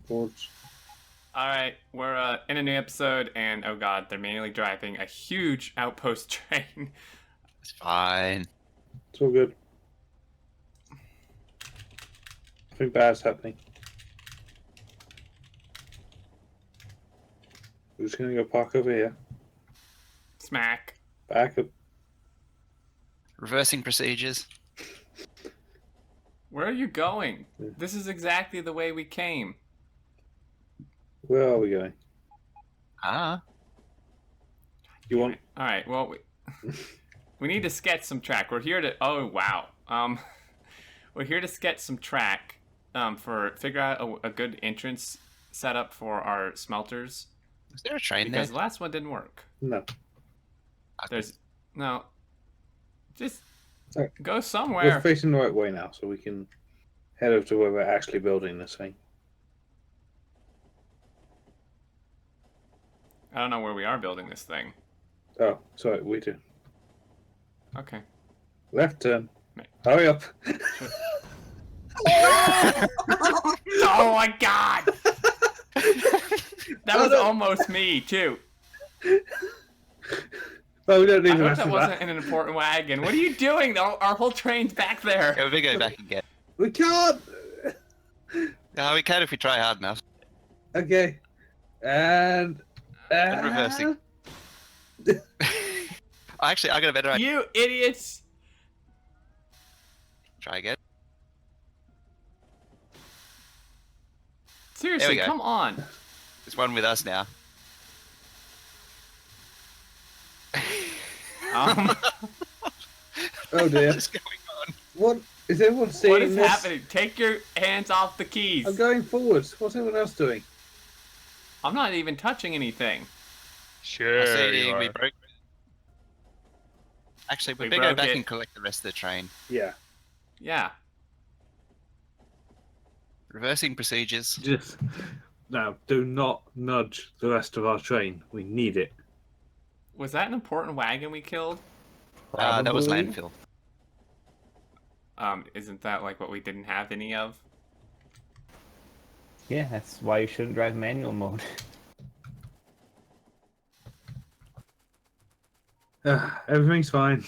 boards. All right, we're in a new episode, and oh god, they're manually driving a huge outpost train. It's fine. It's all good. Nothing bad's happening. We're just gonna go park over here. Smack. Back up. Reversing procedures. Where are you going? Yeah. This is exactly the way we came. Where are we going? Ah. You want? All right. Well, we need to sketch some track. We're here to. Oh wow. We're here to sketch some track. Figure out a good entrance setup for our smelters. Is there a train Because there? the last one didn't work. No. There's no. Just Right. go We're somewhere. facing the right way now, so we can head over to where we're actually building this thing. I don't know where we are building this thing. Oh, sorry, we do. Okay. Left turn. Right. Hurry up. Oh my god! That was almost me too. Oh, we don't I even hope have that to wasn't in an important wagon. What are you doing? Our whole train's back there. Yeah, we go back again. We can't. No, we can if we try hard enough. Okay. And reversing. Actually, I got a better idea. You idiots! Try again. Seriously, go. come on. There's one with us now. Oh dear. What's going on? What is everyone seeing? What is this? happening? Take your hands off the keys. I'm going forwards. What's everyone else doing? I'm not even touching anything. Sure. I see you we are. broke. Actually, we We better go broke back it. and collect the rest of the train. Yeah. Yeah. Reversing procedures. Just now, do not nudge the rest of our train. We need it. Was that an important wagon we killed? That was Probably. landfill. Isn't that like what we didn't have any of? Yeah, that's why you shouldn't drive manual mode. Everything's fine.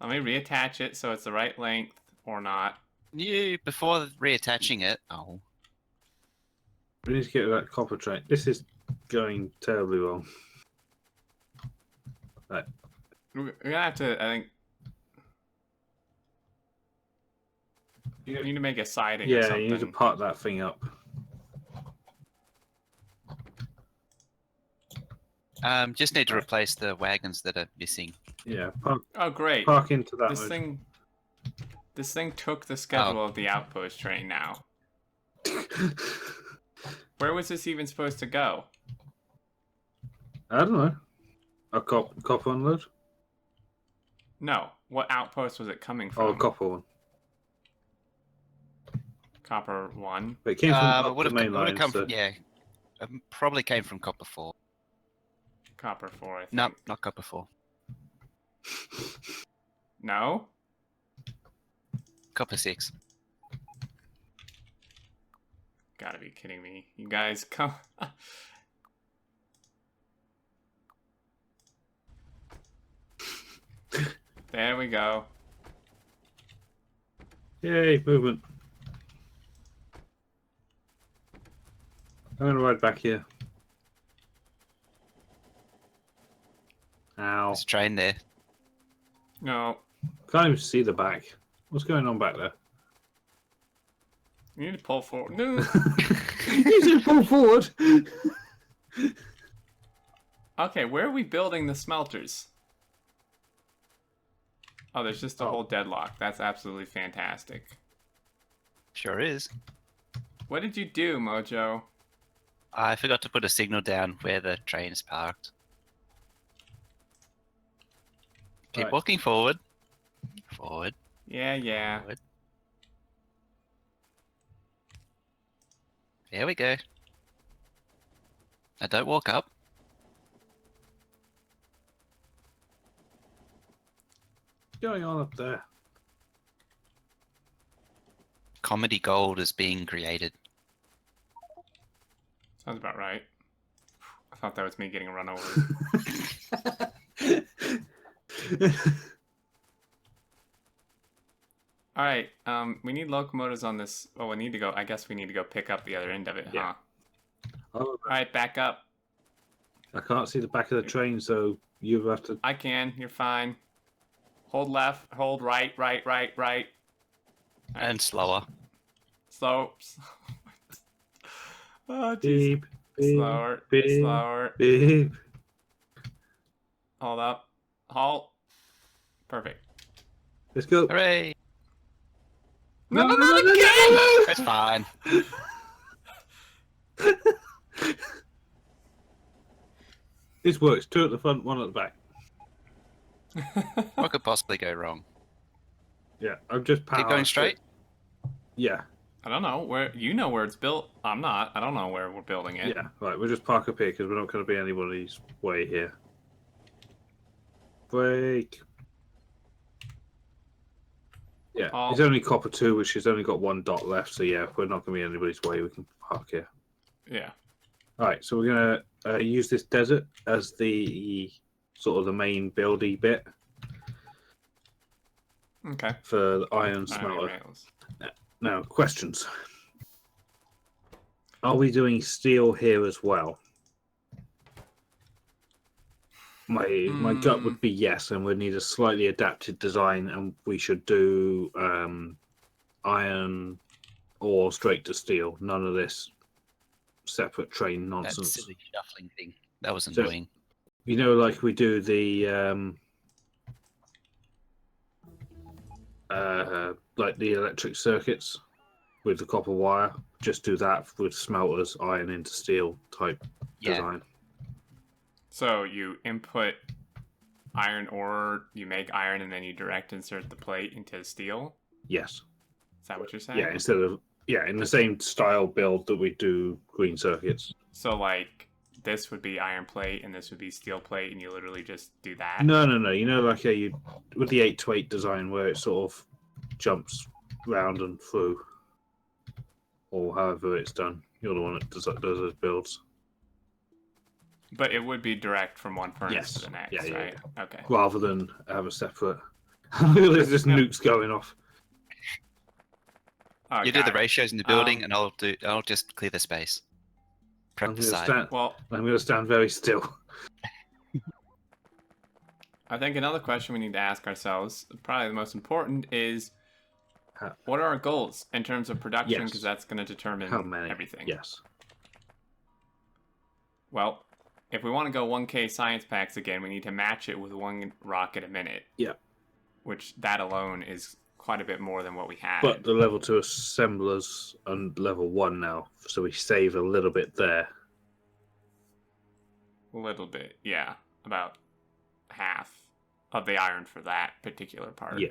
Let me reattach it so it's the right length or not. You before reattaching it. Oh, We need to get that copper train. This is going terribly wrong. Right. We're gonna have to, I think. You need to make a siding or Yeah, something. you need to part that thing up. just need to replace the wagons that are missing. Yeah, Oh, great. park into that. This mode. thing took the schedule of the outpost train now. Where was this even supposed to go? I don't know. A copper unload? No. What outpost was it coming from? Oh, a copper one. Copper 1. But it came from up would the have main line. come So... from, yeah. Probably came from Copper 4. Copper 4, I think. No, not Copper 4. No? Copper 6. Gotta be kidding me. You guys come. There we go. Yay, movement. I'm gonna ride back here. Ow. There's a train there. No. Can't even see the back. What's going on back there? You need to pull forward. No. You said pull forward. Okay, where are we building the smelters? Oh, there's just a whole deadlock. That's absolutely fantastic. Sure is. What did you do, Mojo? I forgot to put a signal down where the train is parked. Keep Right. walking forward. Forward. Yeah. Forward. There we go. Now don't walk up. What's going on up there? Comedy gold is being created. Sounds about right. I thought that was me getting run over. All right. We need locomotives on this. Oh, we need to go. I guess we need to go pick up the other end of it, Yeah. huh? Oh, All right, back up. I can't see the back of the train, so you have to. I can. You're fine. Hold left. Hold right. Right. Right. Right. And slower. Slow. Oh, jeez. Beep, beep, Slower. beep, Slower. beep. Hold up. Halt. Perfect. Let's go. Hooray! No, No, no, no, no, no, again! no, That's fine. This works. 2 at the front, 1 at the back. What could possibly go wrong? Yeah, I'm just Keep going straight? Yeah, I don't know where. You know where it's built. I'm not. I don't know where we're building it. yeah. Right, we'll just park up here because we're not going to be anybody's way here. Brake. Yeah, Oh. it's only copper 2, which has only got 1 dot left. So yeah, if we're not going to be anybody's way, we can park here. Yeah. All right, so we're going to use this desert as the sort of the main buildy bit Okay. for the iron Iron smelter. rails. Now, questions. Are we doing steel here as well? My gut would be yes, and we'd need a slightly adapted design, and we should do iron or straight to steel. None of this separate train That nonsense. silly shuffling thing. That was So- annoying. You know, like we do the like the electric circuits with the copper wire. Just do that with smelters, iron into steel type Yeah. design. So you input iron ore, you make iron, and then you direct insert the plate into steel. Yes. Is that what you're saying? Yeah. Instead of in the same style build that we do green circuits. So like this would be iron plate, and this would be steel plate, and you literally just do that. No. You know, like you with the 8 to 8 design where it sort of jumps round and through, or however it's done. You're the one that does those builds. But it would be direct from one furnace Yes. to the next, Yeah, right? Okay. Rather than have a separate. There's just Yeah. nukes going off. Oh, You do the got it. ratios in the building, Um, and I'll just clear the space. Prep I'm the going to side. stand. Well, I'm going to stand very still. I think another question we need to ask ourselves, probably the most important, is How- what are our goals in terms of production? Yes. Because that's going to determine How many? everything. Yes. Well, if we want to go 1K science packs again, we need to match it with 1 rocket a minute. Yeah. Which that alone is quite a bit more than what we had. But the level 2 assemblers on level 1 now, so we save a little bit there. A little bit, yeah. About half of the iron for that particular part. Yeah.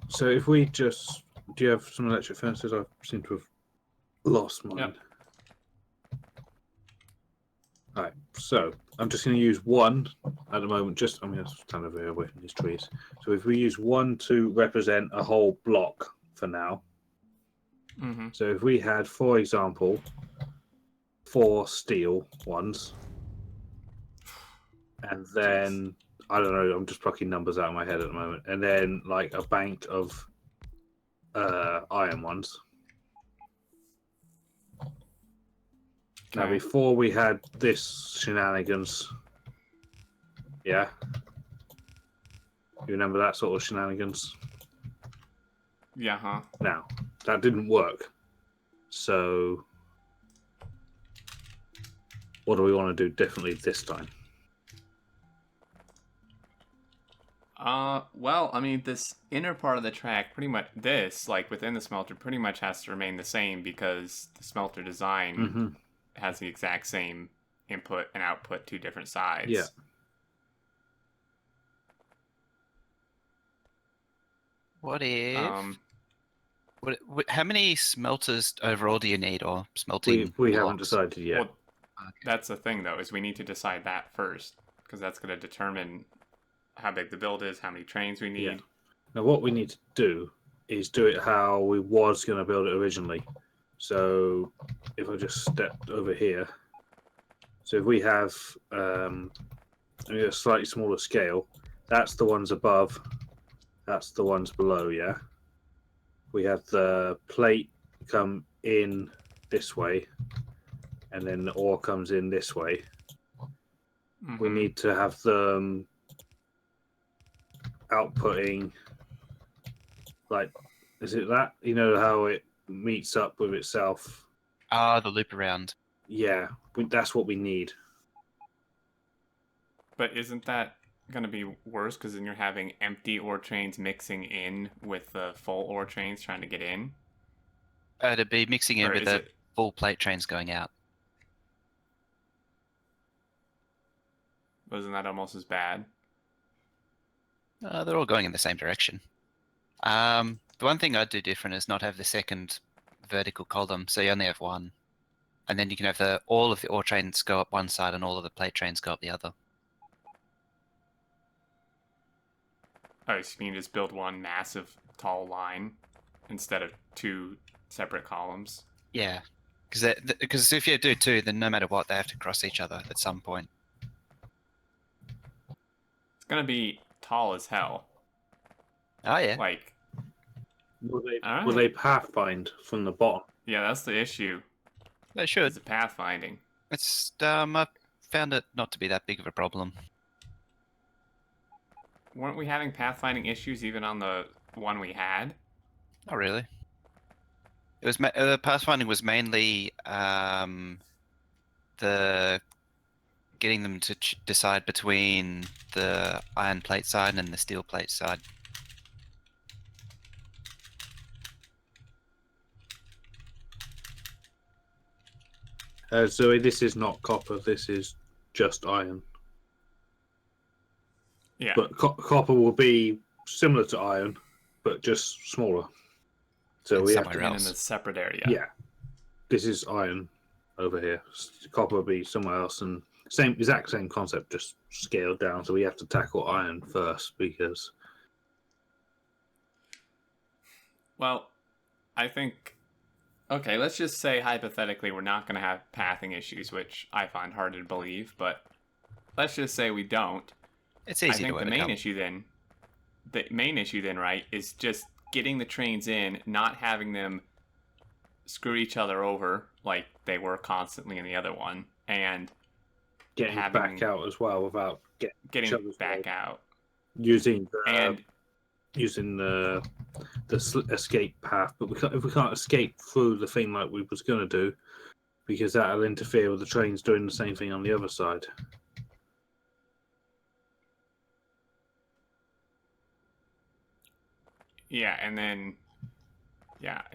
So if we just... Do you have some electric furnaces? I seem to have lost mine. Yep. Alright, so I'm just going to use 1 at the moment. I'm going to stand over here away from these trees. So if we use 1 to represent a whole block for now. Mm-hmm. So if we had, for example, 4 steel ones, and then I don't know, I'm just plucking numbers out of my head at the moment, and then like a bank of iron ones. Now, Okay. before we had this shenanigans, yeah, you remember that sort of shenanigans? Yeah, huh? Now, that didn't work. So, what do we want to do differently this time? Well, I mean, this inner part of the track, pretty much this, like within the smelter, pretty much has to remain the same because the smelter design Mm-hmm. has the exact same input and output, 2 different sides. Yeah. What if? Um, How many smelters overall do you need, or smelting? We haven't blocks? decided yet. well, that's the thing, though, is we need to decide that first because that's going to determine how big the build is, how many trains we need. Yeah. Now, what we need to do is do it how we was going to build it originally. So if I just step over here, so if we have a slightly smaller scale, that's the ones above, that's the ones below, yeah? We have the plate come in this way, and then the ore comes in this way. We need to have them outputting, like, is it that? You know how it meets up with itself? Ah, the loop around. Yeah, that's what we need. But isn't that going to be worse because then you're having empty ore trains mixing in with the full ore trains trying to get in? To be mixing in Or with is the it- full plate trains going out. Wasn't that almost as bad? They're all going in the same direction. The one thing I'd do different is not have the second vertical column, so you only have one. And then you can have all of the ore trains go up one side and all of the plate trains go up the other. Oh, so you can just build one massive tall line instead of two separate columns? Yeah, because if you do two, then no matter what, they have to cross each other at some point. It's going to be tall as hell. Oh yeah, Like, Will Alright. they pathfind from the bottom? yeah, that's the issue. they should. Is the pathfinding. It's I found it not to be that big of a problem. Weren't we having pathfinding issues even on the one we had? Not really. It was pathfinding was mainly the getting them to decide between the iron plate side and the steel plate side. Zoe, this is not copper. This is just iron. Yeah. But copper will be similar to iron, but just smaller. So And we have somewhere to. in else. a separate area. Yeah. This is iron over here. Copper will be somewhere else, and exact same concept, just scaled down. So we have to tackle iron first because. Well, I think. Okay, let's just say hypothetically we're not going to have pathing issues, which I find hard to believe, but let's just say we don't. It's easy I think to the overcome. main issue then, right, is just getting the trains in, not having them screw each other over like they were constantly in the other one, and Getting back out as well without getting each other's back way. out. Using And the escape path, but if we can't escape through the thing like we was going to do, because that'll interfere with the trains doing the same thing on the other side. yeah, and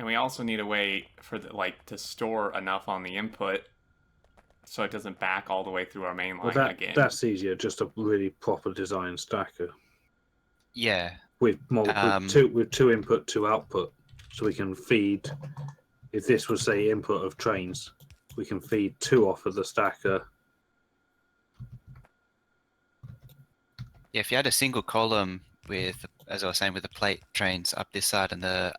we also need a way for to store enough on the input so it doesn't back all the way through our main line again. That's easier. Just a really proper design stacker. Yeah. With two input, two output, so we can feed. If this was say input of trains, we can feed two off of the stacker. Yeah, if you had a single column with, as I was saying, with the plate trains up this side and the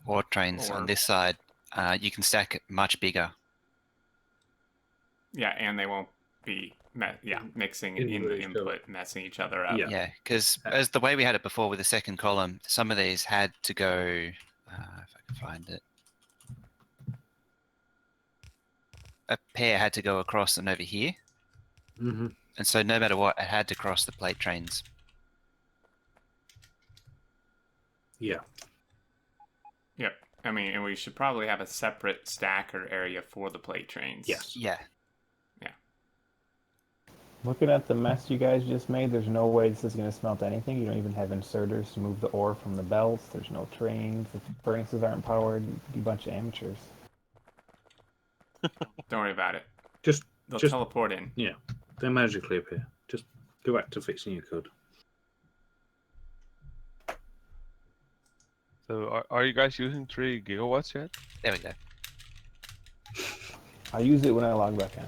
ore trains on this side, you can stack it much bigger. Yeah, and they won't be mixing in the input, messing each other up. Yeah, because as the way we had it before with the second column, some of these had to go. If I can find it, a pair had to go across and over here, Mm-hmm. and so no matter what, it had to cross the plate trains. Yeah. Yep. I mean, and we should probably have a separate stacker area for the plate trains. Yes. Yeah. Looking at the mess you guys just made, there's no way this is going to smelt anything. You don't even have inserters to move the ore from the belts. There's no trains. The furnaces aren't powered. You'd be a bunch of amateurs. Don't worry about it. They'll just teleport in. Yeah, they magically appear. Just go back to fixing your code. So are you guys using 3 gigawatts yet? There we go. I use it when I log back in.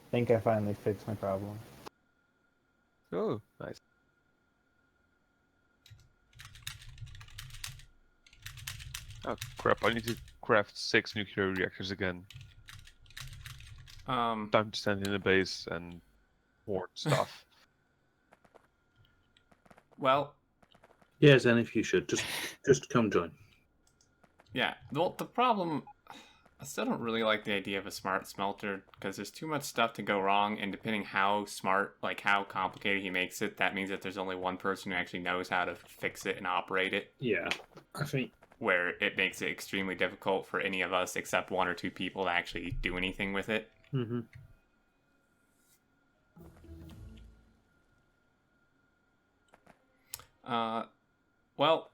I think I finally fixed my problem. Oh, nice. Oh crap! I need to craft 6 nuclear reactors again. Time to stand in a base and hoard stuff. Well, Yes, and if you should just come join. yeah. Well, the problem, I still don't really like the idea of a smart smelter because there's too much stuff to go wrong, and depending how smart, like how complicated he makes it, that means that there's only one person who actually knows how to fix it and operate it. Yeah, I think. Where it makes it extremely difficult for any of us except 1 or 2 people to actually do anything with it. Mm-hmm. Well,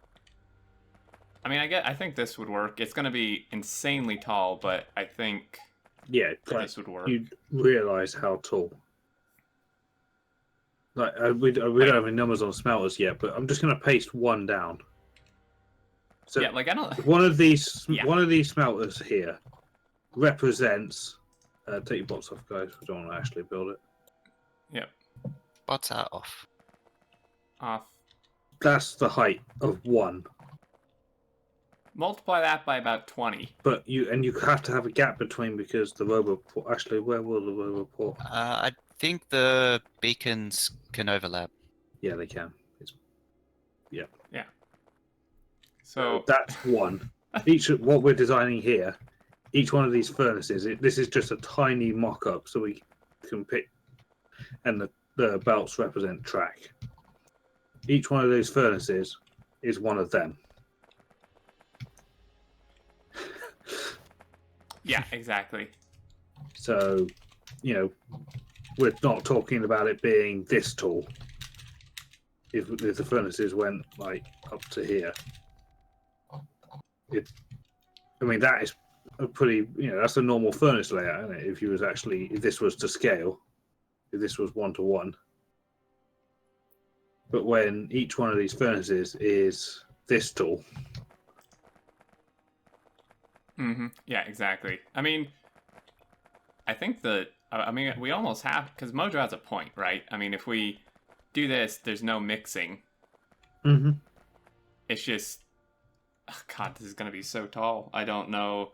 I mean, I think this would work. It's going to be insanely tall, but I think Yeah, like, this would work. you realise how tall. Like we don't have any numbers on smelters yet, but I'm just going to paste 1 down. So yeah, like I don't. one of these Yeah. smelters here represents. Take your box off, guys. We don't want to actually build it. Yep. Bots are off. Off. That's the height of 1. Multiply that by about 20. But you have to have a gap between because the roboport. Actually, where will the roboport? I think the beacons can overlap. Yeah, they can. So That's 1. What we're designing here, each one of these furnaces. This is just a tiny mock-up, so we can pick, and the belts represent track. Each one of those furnaces is one of them. yeah, exactly. So, we're not talking about it being this tall. If the furnaces went like up to here, that is a pretty, that's a normal furnace layout, isn't it? If this was to scale, if this was 1-to-1. But when each one of these furnaces is this tall. Mm-hmm. Yeah, exactly. I mean, I think we almost have, because Mojo has a point, right? I mean, if we do this, there's no mixing. Mm-hmm. It's just, oh God, this is going to be so tall. I don't know.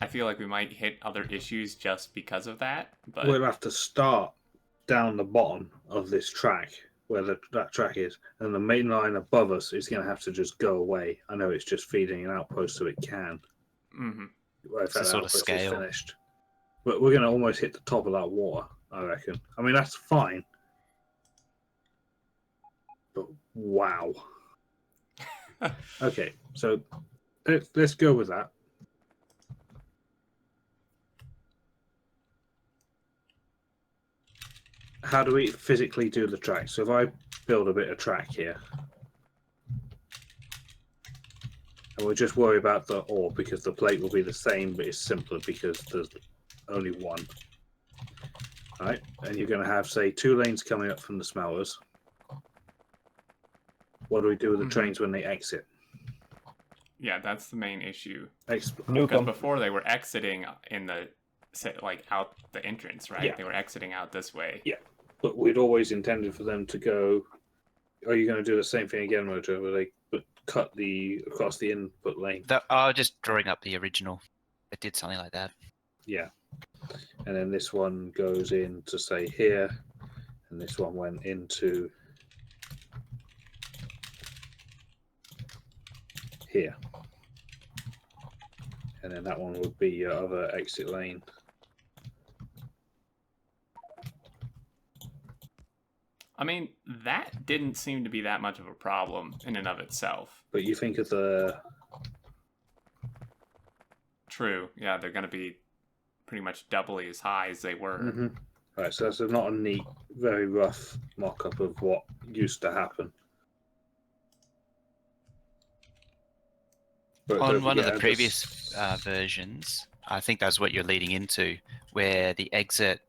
I feel like we might hit other issues just because of that. But We'll have to start down the bottom of this track, where that track is, and the main line above us is going to have to just go away. I know it's just feeding an outpost, so it can. mm-hmm. Well, It's a that sort of outpost is scale. finished. But we're going to almost hit the top of that water, I reckon. I mean, that's fine. But wow. Okay, so let's go with that. How do we physically do the track? So if I build a bit of track here, and we'll just worry about the ore because the plate will be the same, but it's simpler because there's only 1. All right, and you're going to have, say, 2 lanes coming up from the smelters. What do we do with the trains when they exit? Yeah, that's the main issue. Nuke Because 'em. before they were exiting in the, out the entrance, right? Yeah. They were exiting out this way. Yeah, but we'd always intended for them to go. Are you going to do the same thing again, Mojo, where they cut across the input lane? Just drawing up the original. It did something like that. Yeah, and then this one goes in to say here, and this one went into here, and then that one would be your other exit lane. I mean, that didn't seem to be that much of a problem in and of itself. But you think of the True. Yeah, they're going to be pretty much doubly as high as they were. Mm-hmm. Right, so that's not a neat, very rough mock-up of what used to happen. But On don't one of the forget, previous versions, I think that's what you're leading into, where the exit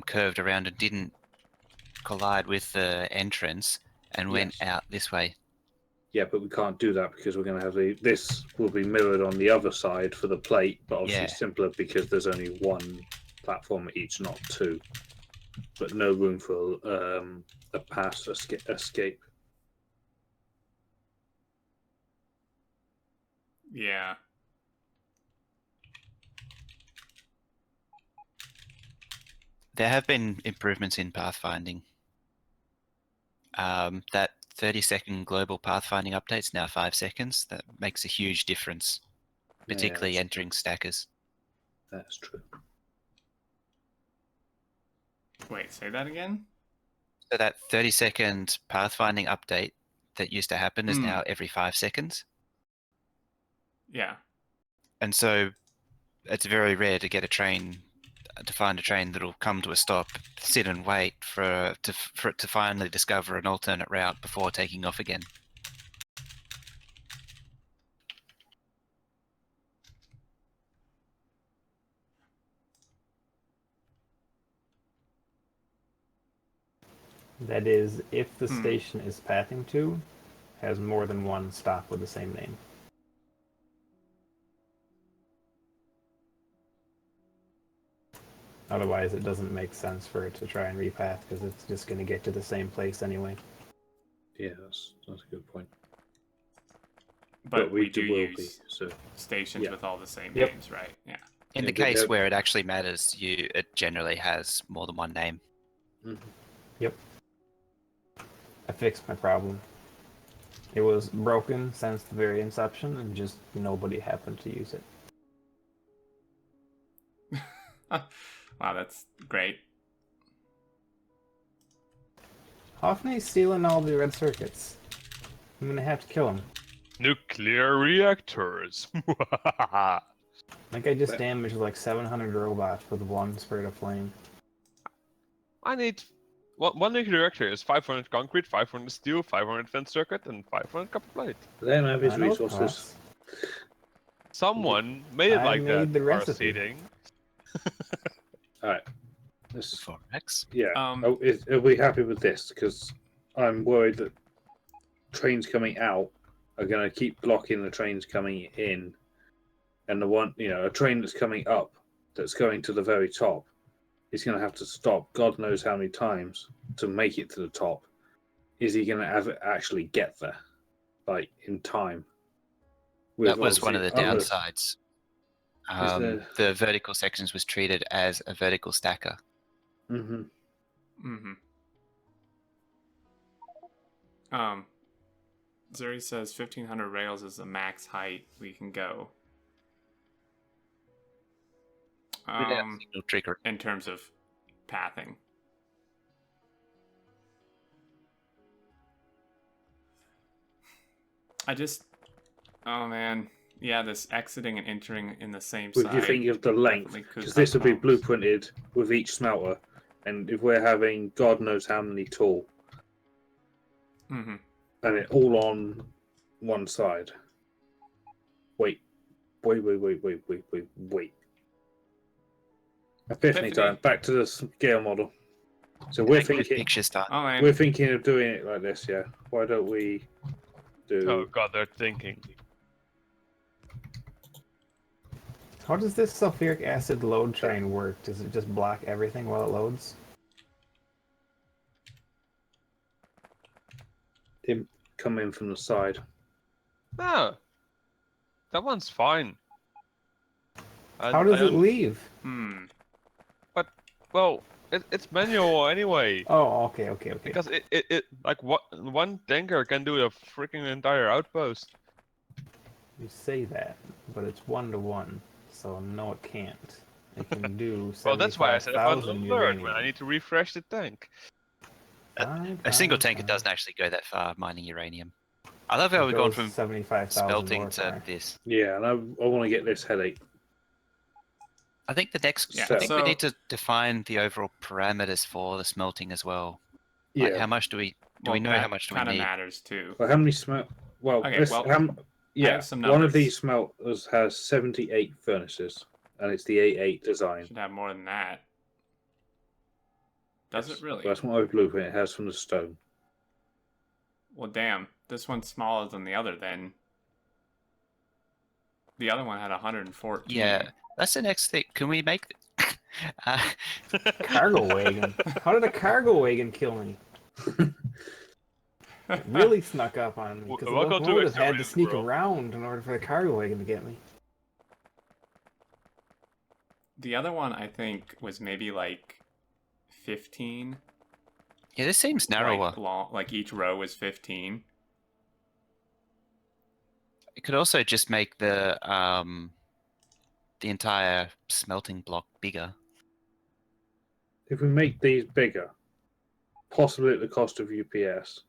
curved around and didn't collide with the entrance and went Yes. out this way. Yeah, but we can't do that because we're going to have this will be mirrored on the other side for the plate, but obviously Yeah. simpler because there's only 1 platform at each, not 2. But no room for a pass escape. Yeah. There have been improvements in pathfinding. That 30-second global pathfinding update's now 5 seconds. That makes a huge difference, particularly Yeah, entering stackers. that's true. Wait, say that again? So that 30-second pathfinding update that used to happen is now every 5 seconds. Yeah. And so it's very rare to get to find a train that'll come to a stop, sit and wait for it to finally discover an alternate route before taking off again. That is, if the station is pathing to has more than one stop with the same name. Otherwise, it doesn't make sense for it to try and repath because it's just going to get to the same place anyway. Yeah, that's a good point. But we do will use be, so stations yeah. with all the same Yep. names, right? Yeah. In Yeah, the case they're- where it actually matters, it generally has more than one name. Yep. I fixed my problem. It was broken since the very inception, and just nobody happened to use it. Wow, that's great. Hoffney's stealing all the red circuits. I'm gonna have to kill him. Nuclear reactors. Like I just damaged like 700 robots with one spirit of flame. I need one nuclear reactor is 500 concrete, 500 steel, 500 fence circuit, and 500 copper plate. they don't have his I know it resources. costs. Someone made it I like made that. the for recipe. seeding. All right. This, 4x. yeah. Um, Are we happy with this? Because I'm worried that trains coming out are going to keep blocking the trains coming in, and a train that's coming up that's going to the very top is going to have to stop God knows how many times to make it to the top. Is he going to actually get there, like in time? That was one of the Obviously downsides. there- The vertical sections was treated as a vertical stacker. Mm-hmm. mm-hmm. Zuri says 1,500 rails is the max height we can go. Signal trigger. In terms of pathing. Oh man, yeah, this exiting and entering in the same Would side. you think of the length? definitely could Because cause this will be problems. blueprinted with each smelter, and if we're having God knows how many tall, Mm-hmm. and it all on one side. Wait. Epiphany time. Back to the scale model. So we're thinking. Pictures done. Oh man, We're thinking of doing it like this, yeah. Why don't we do? Oh god, they're thinking. How does this sulfuric acid load train work? Does it just block everything while it loads? Him come in from the side. No, that one's fine. How does it leave? Well, it's manual anyway. Oh, okay. Because it like one tanker can do a freaking entire outpost. You say that, but it's 1-to-1, so no, it can't. It can do 75,000 Well, that's why I said about the alert uranium. when I need to refresh the tank. A single tanker doesn't actually go that far mining uranium. I love how we've gone from 75,000 smelting more to far. this. Yeah, and I want to get this headache. I think the next. Yeah, I think we so- need to define the overall parameters for the smelting as well. Yeah. Like how much do we know? How much do we kind of need? matters too. Well, how many smelt? Well, Okay, let's- well, yeah. have some One of numbers. these smelters has 78 furnaces, and it's the A8 design. Should have more than that. Does it really? That's what my blueprint it has from the stone. Well, damn. This one's smaller than the other then. The other one had 114. Yeah, that's the next thing. Can we make? Cargo wagon. How did a cargo wagon kill me? It really snuck up on me because the Welcome to locomotive had to Exterminator sneak World. around in order for the cargo wagon to get me. The other one, I think, was maybe like 15. Yeah, this seems narrower. Like each row is 15. It could also just make the entire smelting block bigger. If we make these bigger, possibly at the cost of UPS.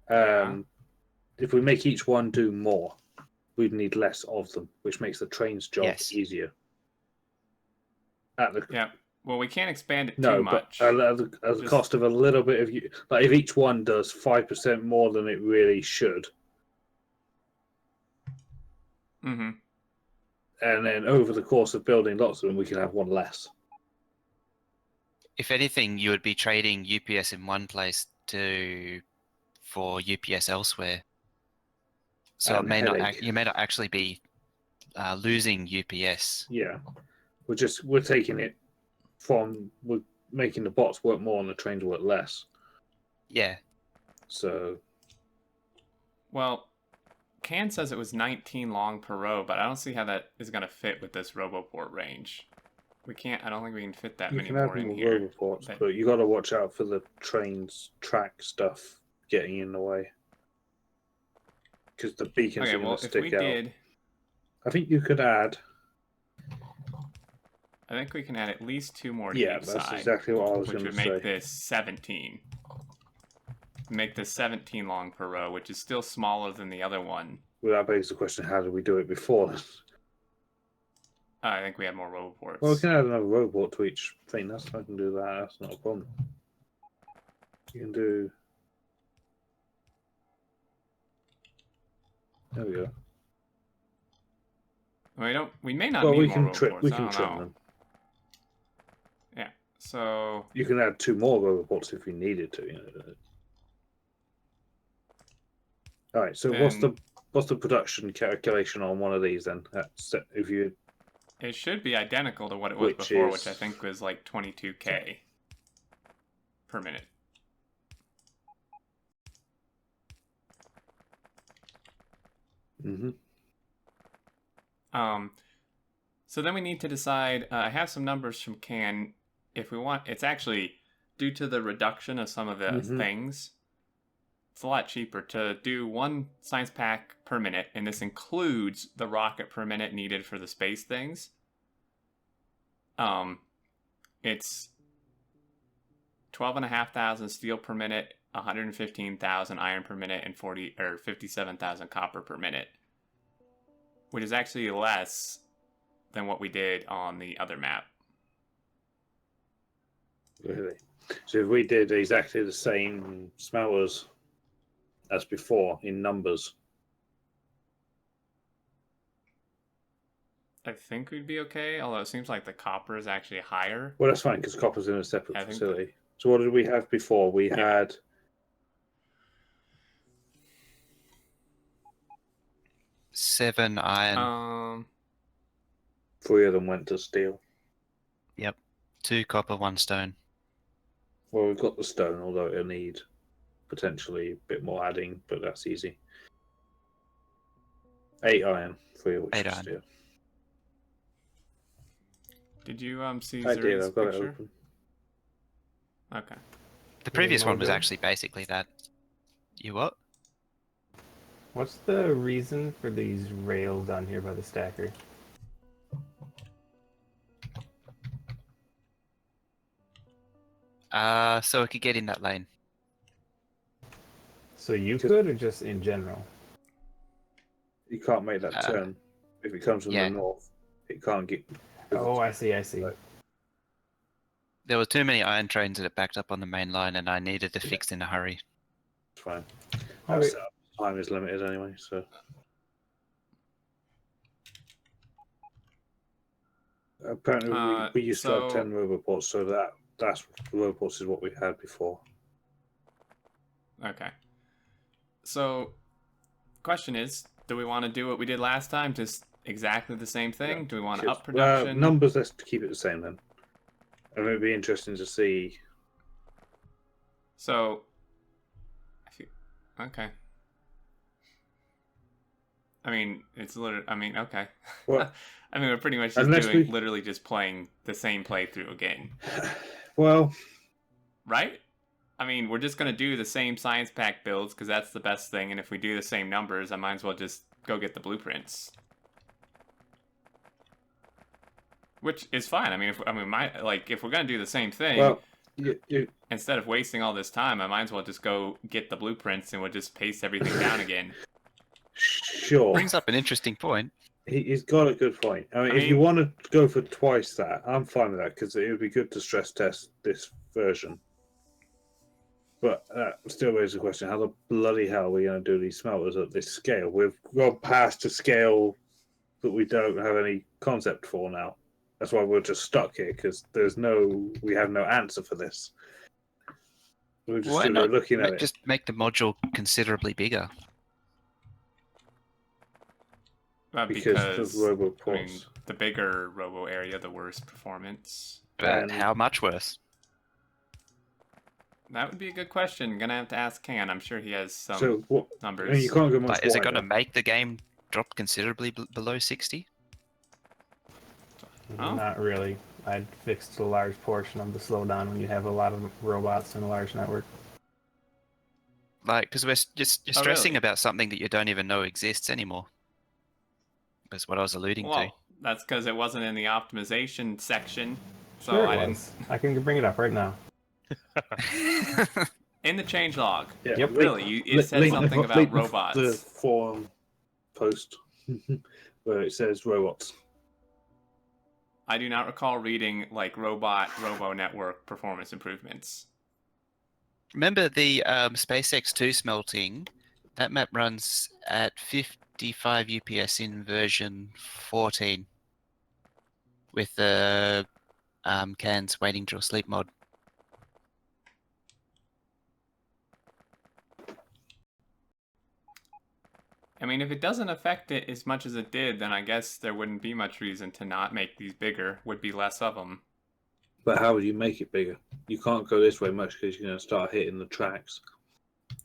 Yeah. If we make each one do more, we'd need less of them, which makes the train's job easier. Yeah. Well, we can't expand it No, too much. but at the cost of a little bit of like if each one does 5% more than it really should, Mm-hmm. and then over the course of building lots of them, we can have one less. If anything, you would be trading UPS in one place for UPS elsewhere. So And you may not actually be losing UPS. Yeah, we're taking it we're making the bots work more and the trains work less. Yeah. So. Well, Can says it was 19 long per row, but I don't see how that is going to fit with this Roboport range. We can't. I don't think we can fit that many more in here. Roboports, but you got to watch out for the train's track stuff getting in the way. Because the beacons are going to stick out. I think you could add. I think we can add at least 2 more to each side. Yeah, that's exactly what I was going to say. Which would make this 17. Make this 17 long per row, which is still smaller than the other one. Well, that begs the question: how did we do it before? I think we had more Roboports. Well, we can add another robot to each thing. I can do that. That's not a problem. You can do. There we go. We may not need more Roboports. We can trim them. Yeah. So you can add 2 more Roboports if you needed to. All right. So what's the production calculation on one of these then? If you. It should be identical to what it was before, which I think was like 22K per minute. Mm-hmm. So then we need to decide. I have some numbers from Can. If we want, it's actually due to the reduction of some of the things. It's a lot cheaper to do 1 science pack per minute, and this includes the rocket per minute needed for the space things. It's 12,500 steel per minute, 115,000 iron per minute, and 57,000 copper per minute, which is actually less than what we did on the other map. Really? So if we did exactly the same smelters as before in numbers, I think we'd be okay, although it seems like the copper is actually higher. Well, that's fine because copper's in a separate facility. So what did we have before? We had 7 iron. 3 of them went to steel. Yep. 2 copper, 1 stone. Well, we've got the stone, although it'll need potentially a bit more adding, but that's easy. 8 iron, 3 of which 8 is iron. steel. Did you see I did, Zuri's I've got picture? it open. Okay. The previous one was actually basically that. You what? What's the reason for these rails down here by the stacker? So it could get in that lane. So you could, or just in general? You can't make that turn. If it comes from the north, it can't get... Oh, I see. There were too many iron trains that it backed up on the main line, and I needed to fix in a hurry. It's fine. Okay. Time is limited anyway, so... Apparently we used to have 10 Roboports, so that's Roboports is what we had before. Okay. So, question is, do we want to do what we did last time, just exactly the same thing? Yeah. Do we want to up production? Numbers, let's keep it the same then. And it would be interesting to see. So, okay. I mean, it's literally. I mean, okay. Well, I mean, we're pretty much just unless doing we- literally just playing the same playthrough again, Well, right? I mean, we're just gonna do the same science pack builds because that's the best thing. And if we do the same numbers, I might as well just go get the blueprints, which is fine. I mean, if we're gonna do the same thing, well, you instead of wasting all this time, I might as well just go get the blueprints and we'll just paste everything down again. sure. Brings up an interesting point. He's got a good point. I mean, I if you mean- want to go for twice that, I'm fine with that because it would be good to stress test this version. But still raises the question: how the bloody hell are we going to do these smelters at this scale? We've gone past a scale that we don't have any concept for now. That's why we're just stuck here because we have no answer for this. We're just Why not looking at it. just make the module considerably bigger? Because the robo I mean, ports. the bigger robo area, the worse performance. But And- how much worse? That would be a good question. Gonna have to ask Can. I'm sure he has some So what? I numbers. mean, you can't go much Like, is it going to wider. make the game drop considerably below 60? Oh. Not really. I'd fixed a large portion of the slowdown when you have a lot of robots in a large network. Like, because you're Oh, stressing really? about something that you don't even know exists anymore. That's what I was alluding Well, that's because it wasn't in the optimization section. So Sure I it didn't. was. I can bring it up right now. to. In the changelog. Yeah, Yep. Really, it said something about robots. The forum post where it says robots. I do not recall reading like robo network performance improvements. Remember the SpaceX 2 smelting? That map runs at 55 UPS in version 14 with the cans waiting to sleep mod. I mean, if it doesn't affect it as much as it did, then I guess there wouldn't be much reason to not make these bigger. Would be less of them. But how would you make it bigger? You can't go this way much because you're going to start hitting the tracks.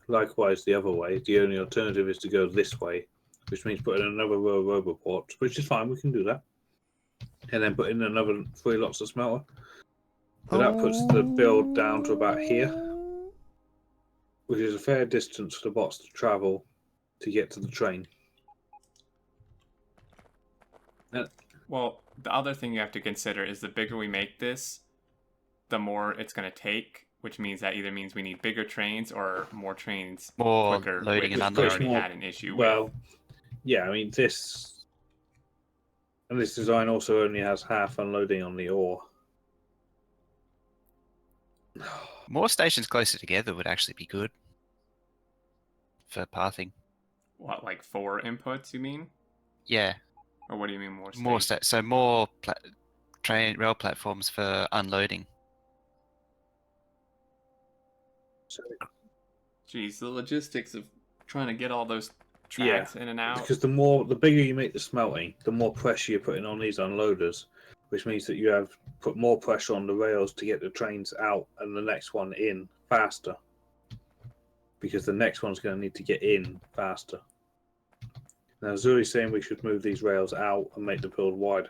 Likewise, the other way. The only alternative is to go this way, which means putting another row of roboports, which is fine. We can do that, and then put in another 3 lots of smelter. So that puts the build down to about here, which is a fair distance for the bots to travel to get to the train. Well, the other thing you have to consider is the bigger we make this, the more it's going to take, which means that either means we need bigger trains or more trains More quicker, loading and which we unloading. already More- had an issue Well, with. yeah, I mean this design also only has half unloading on the ore. More stations closer together would actually be good for pathing. What, like 4 inputs, you mean? Yeah, Or what do you mean more stations? more so more rail platforms for unloading. So, Jeez, the logistics of trying to get all those tracks in and out. because the bigger you make the smelting, the more pressure you're putting on these unloaders, which means that you have put more pressure on the rails to get the trains out and the next one in faster. Because the next one's going to need to get in faster. Now, Zuri's saying we should move these rails out and make the build wider.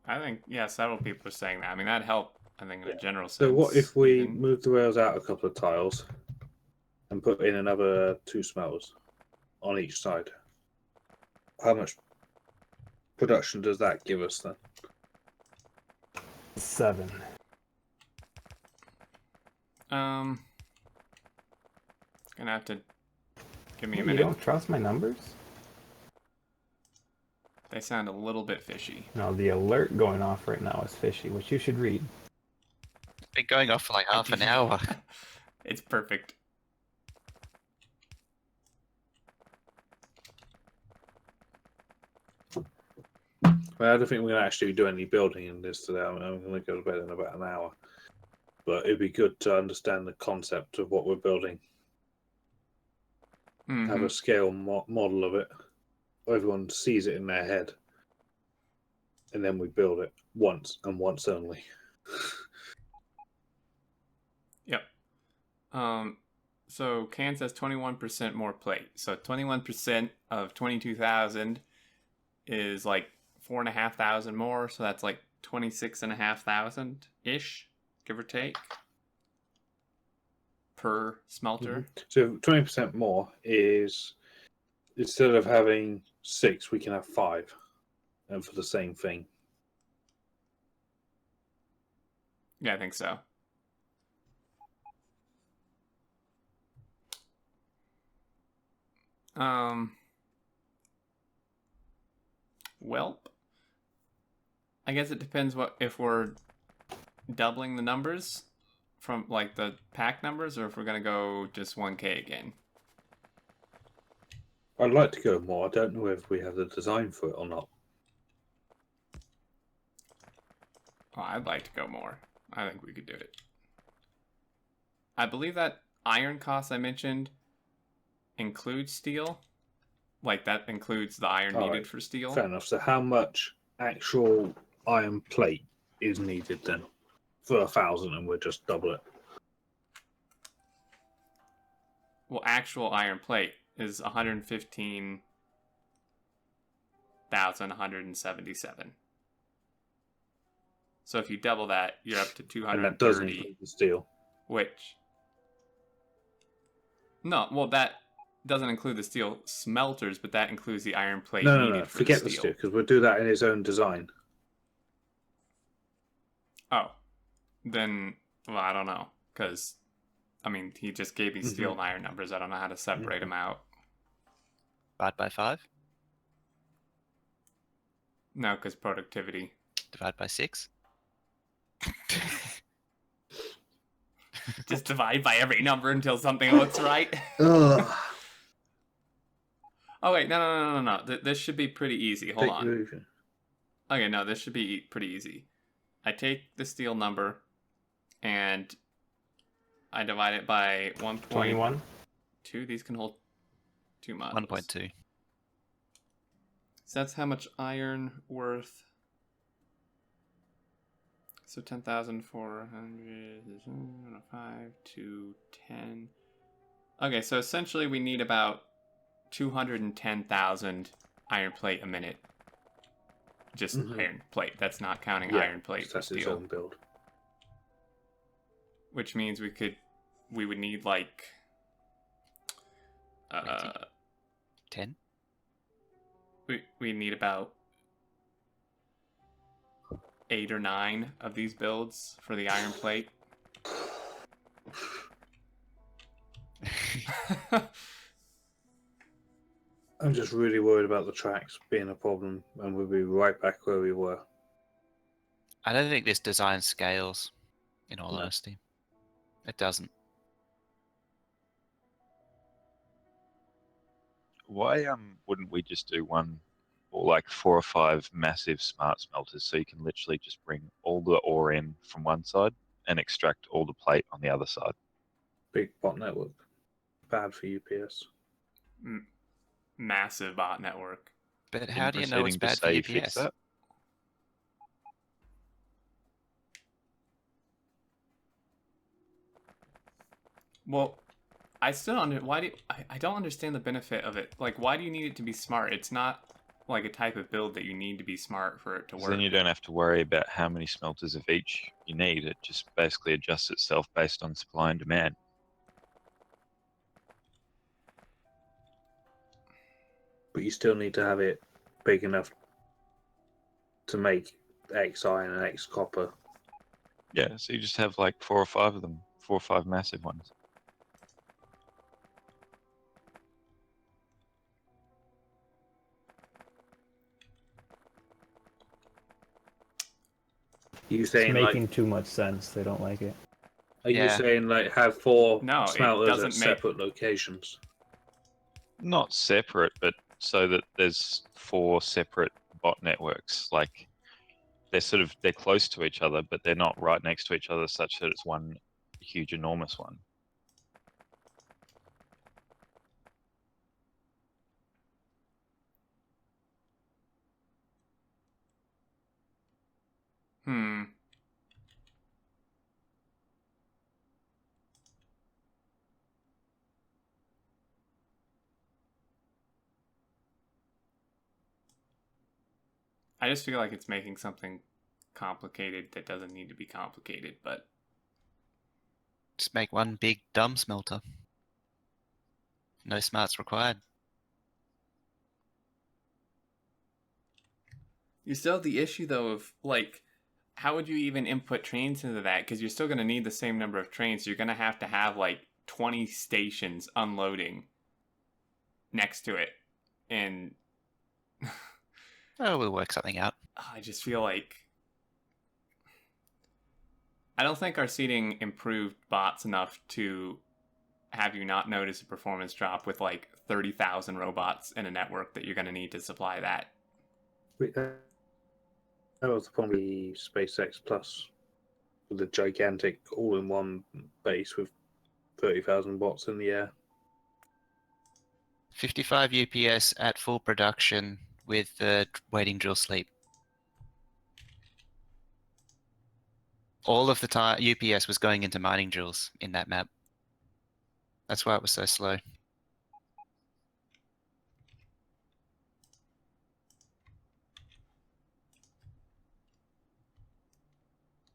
I think, yeah, several people are saying that. I mean, that'd help, I think, in a general sense. So what if we even. move the rails out a couple of tiles and put in another 2 smelters on each side? How much production does that give us then? 7. Gonna have to give me a You minute. don't trust my numbers? They sound a little bit fishy. No, the alert going off right now is fishy, which you should read. It's been going off for like half an hour. It's perfect. Well, I don't think we're going to actually do any building in this today. I'm going to go to bed in about an hour. But it'd be good to understand the concept of what we're building. Mhm. Have a scale model of it. Everyone sees it in their head. And then we build it once and once only. Yep. So Can says 21% more plate. So 21% of 22,000 is like 4,500 more. So that's like 26,500 ish, give or take, per smelter. So 20% more is, instead of having 6, we can have 5, and for the same thing. Yeah, I think so. Welp. I guess it depends if we're doubling the numbers from like the pack numbers, or if we're gonna go just 1K again. I'd like to go more. I don't know if we have the design for it or not. Oh, I'd like to go more. I think we could do it. I believe that iron cost I mentioned includes steel. Like, that includes the iron needed Alright, for steel. Fair enough. So how much actual iron plate is needed then for 1,000, and we'll just double it? Well, actual iron plate is 115,177. So if you double that, you're up to 230. And that doesn't include the steel. Which... No, well, that doesn't include the steel smelters, but that includes the iron plate needed for Forget the the steel. steel, because we'll do that in its own design. Oh. Then, well, I don't know. Because, I mean, he just gave me steel and iron numbers. I don't know how to separate them out. Divide by 5. No, because productivity. Divide by 6. Just divide by every number until something looks right. Ugh. Oh, wait, no. This should be pretty easy. Hold on. Okay, no, this should be pretty easy. I take the steel number and I divide it by 21. 1.2. These can hold 2 modules. 1.2. So that's how much iron worth. So 10,400 is 5 to 10. Okay, so essentially we need about 210,000 iron plate a minute. Just iron plate. That's not counting iron plate for That's its steel. own build. Which means we would need like 10. we need about 8 or 9 of these builds for the iron plate. I'm just really worried about the tracks being a problem, and we'll be right back where we were. I don't think this design scales, in all No. honesty. It doesn't. Why wouldn't we just do one, or like 4 or 5 massive smart smelters, so you can literally just bring all the ore in from one side and extract all the plate on the other side? Big bot network. Bad for UPS. Massive bot network. But how do you know it's Proceeding to bad for say fix UPS? that? Well, I still don't. I don't understand the benefit of it. Like, why do you need it to be smart? It's not like a type of build that you need to be smart for it to 'Cause work. then you don't have to worry about how many smelters of each you need. It just basically adjusts itself based on supply and demand. But you still need to have it big enough to make X iron and X copper. Yeah, so you just have like 4 or 5 of them, 4 or 5 massive ones. You It's saying making like? too much sense. They don't like it. Are you Yeah. saying like have 4 No, it smelters doesn't at make- separate locations? Not separate, but so that there's 4 separate bot networks. Like they're close to each other, but they're not right next to each other, such that it's one huge, enormous one. I just feel like it's making something complicated that doesn't need to be complicated, but Just make one big dumb smelter. No smarts required. you still have the issue though of like, how would you even input trains into that? Because you're still going to need the same number of trains. So you're going to have like 20 stations unloading next to it, and Oh, we'll work something out. I just feel like I don't think our seating improved bots enough to have you not notice a performance drop with like 30,000 robots in a network that you're going to need to supply that. That was probably SpaceX Plus with the gigantic all-in-one base with 30,000 bots in the air. 55 UPS at full production with the waiting drill sleep. All of the time, UPS was going into mining drills in that map. That's why it was so slow.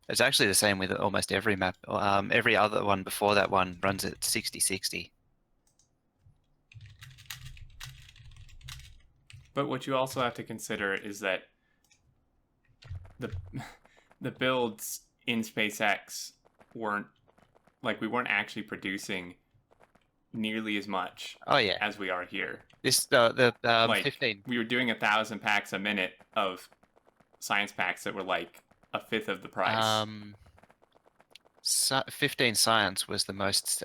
It's actually the same with almost every map. Every other one before that one runs at 60-60. But what you also have to consider is that the builds in SpaceX weren't like, we weren't actually producing nearly as much Oh yeah, as we are here. this Like 15. we were doing 1,000 packs a minute of science packs that were like a fifth of the price. 15 science was the most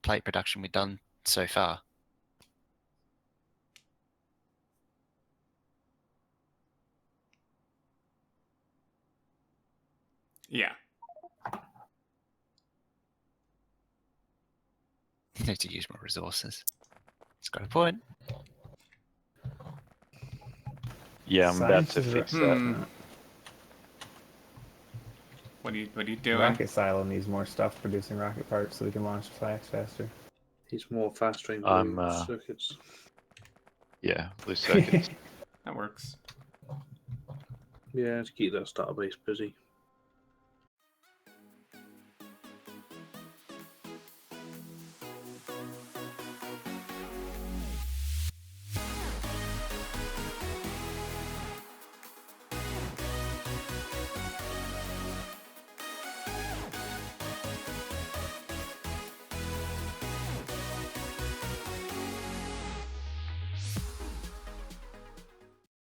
plate production we've done so far. Yeah. Need to use more resources. It's got a point. Yeah, I'm about Science to is fix right. that. What are you doing? Rocket Silo needs more stuff producing rocket parts so we can launch flags faster. He's more fast-trained I'm, blue circuits. Yeah, blue circuits. That works. Yeah, to keep that starter base busy.